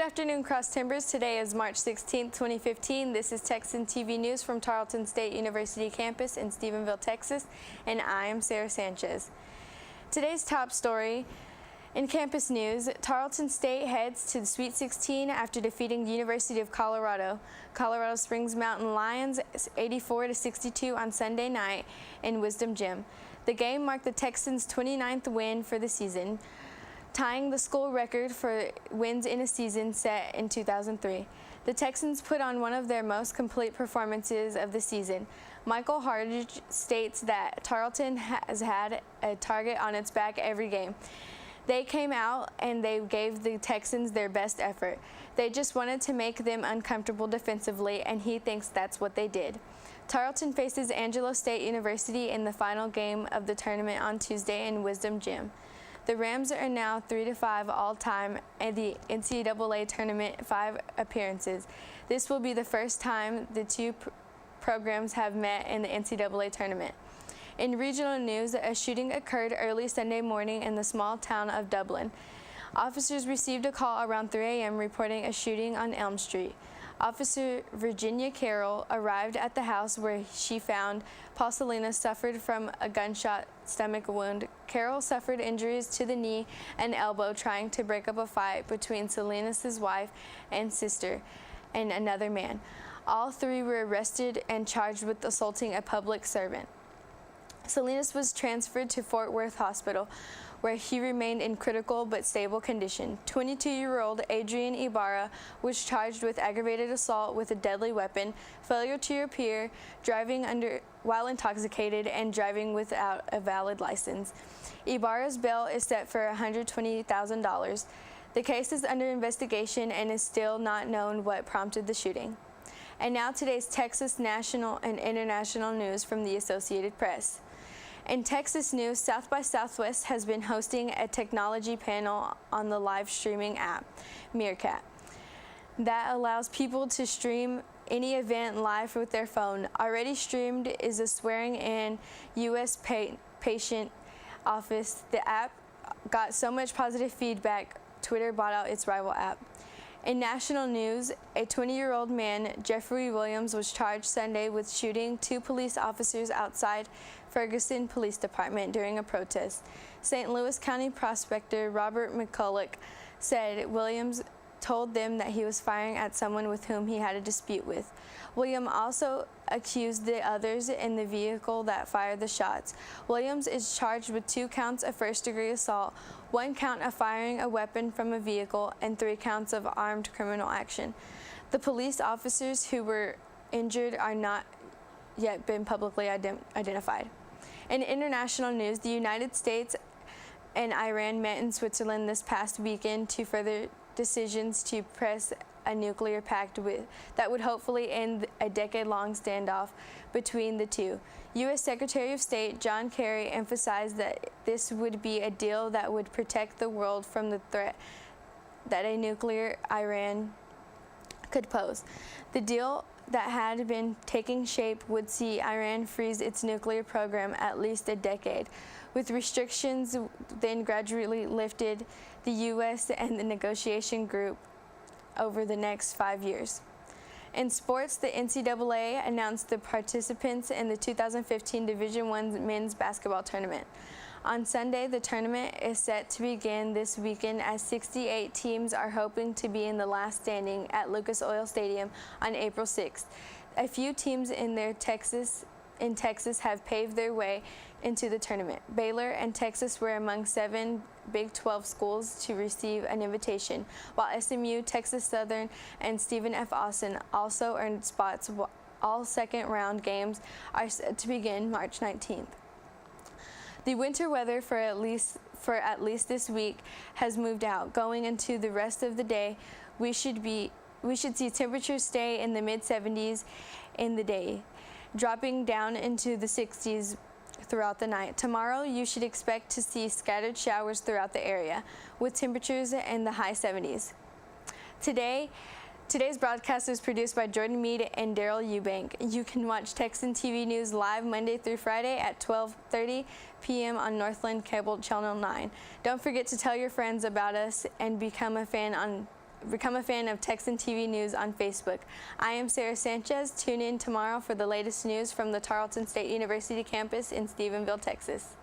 afternoon, Cross Timbers. Today is March 16, 2015. This is Texan TV News from Tarleton State University campus in Stephenville, Texas, and I am Sarah Sanchez. Today's top story in campus news: Tarleton State heads to the Sweet 16 after defeating the University of Colorado. Colorado Springs Mountain Lions 84-62 on Sunday night in Wisdom Gym. The game marked the Texans' 29th win for the season, tying the school record for wins in a season set in 2003. The Texans put on one of their most complete performances of the season. Michael Hardage states that Tarleton has had a target on its back every game. They came out and they gave the Texans their best effort. They just wanted to make them uncomfortable defensively, and he thinks that's what they did. Tarleton faces Angelo State University in the final game of the tournament on Tuesday in Wisdom Gym. The Rams are now 3-5 all-time in the NCAA tournament, 5 appearances. This will be the first time the two programs have met in the NCAA tournament. In regional news, a shooting occurred early Sunday morning in the small town of Dublin. Officers received a call around 3 a.m. reporting a shooting on Elm Street. Officer Virginia Carroll arrived at the house where she found Paul Salinas suffered from a gunshot stomach wound. Carroll suffered injuries to the knee and elbow trying to break up a fight between Salinas' wife and sister and another man. All three were arrested and charged with assaulting a public servant. Salinas was transferred to Fort Worth Hospital, where he remained in critical but stable condition. 22-year-old Adrian Ibarra was charged with aggravated assault with a deadly weapon, failure to appear, driving while intoxicated, and driving without a valid license. Ibarra's bail is set for $120,000. The case is under investigation and is still not known what prompted the shooting. And now today's Texas national and international news from the Associated Press. In Texas news, South by Southwest has been hosting a technology panel on the live streaming app, Meerkat, that allows people to stream any event live with their phone. Already streamed is a swearing-in U.S. patient office. The app got so much positive feedback, Twitter bought out its rival app. In national news, a 20-year-old man, Jeffrey Williams, was charged Sunday with shooting 2 police officers outside Ferguson Police Department during a protest. St. Louis County prosecutor Robert McCulloch said Williams told them that he was firing at someone with whom he had a dispute with. Williams also accused the others in the vehicle that fired the shots. Williams is charged with 2 counts of first-degree assault, 1 count of firing a weapon from a vehicle, and 3 counts of armed criminal action. The police officers who were injured are not yet been publicly identified. In international news, the United States and Iran met in Switzerland this past weekend to further decisions to press a nuclear pact that would hopefully end a decade-long standoff between the two. U.S. Secretary of State John Kerry emphasized that this would be a deal that would protect the world from the threat that a nuclear Iran could pose. The deal that had been taking shape would see Iran freeze its nuclear program at least a decade, with restrictions then gradually lifted. The U.S. and the negotiation group over the next 5 years. In sports, the NCAA announced the participants in the 2015 Division I men's basketball tournament. On Sunday, the tournament is set to begin this weekend as 68 teams are hoping to be in the last standing at Lucas Oil Stadium on April 6th. A few teams in Texas have paved their way into the tournament. Baylor and Texas were among 7 Big 12 schools to receive an invitation, while SMU, Texas Southern, and Stephen F. Austin also earned spots. All second-round games are set to begin March 19th. The winter weather for at least this week has moved out. Going into the rest of the day, we should see temperatures stay in the mid-70s in the day, dropping down into the 60s throughout the night. Tomorrow, you should expect to see scattered showers throughout the area, with temperatures in the high 70s. Today's broadcast is produced by Jordan Mead and Daryl Eubank. You can watch Texan TV News live Monday through Friday at 12:30 p.m. on Northland Cable Channel 9. Don't forget to tell your friends about us and become a fan on become a fan of Texan TV News on Facebook. I am Sarah Sanchez. Tune in tomorrow for the latest news from the Tarleton State University campus in Stephenville, Texas.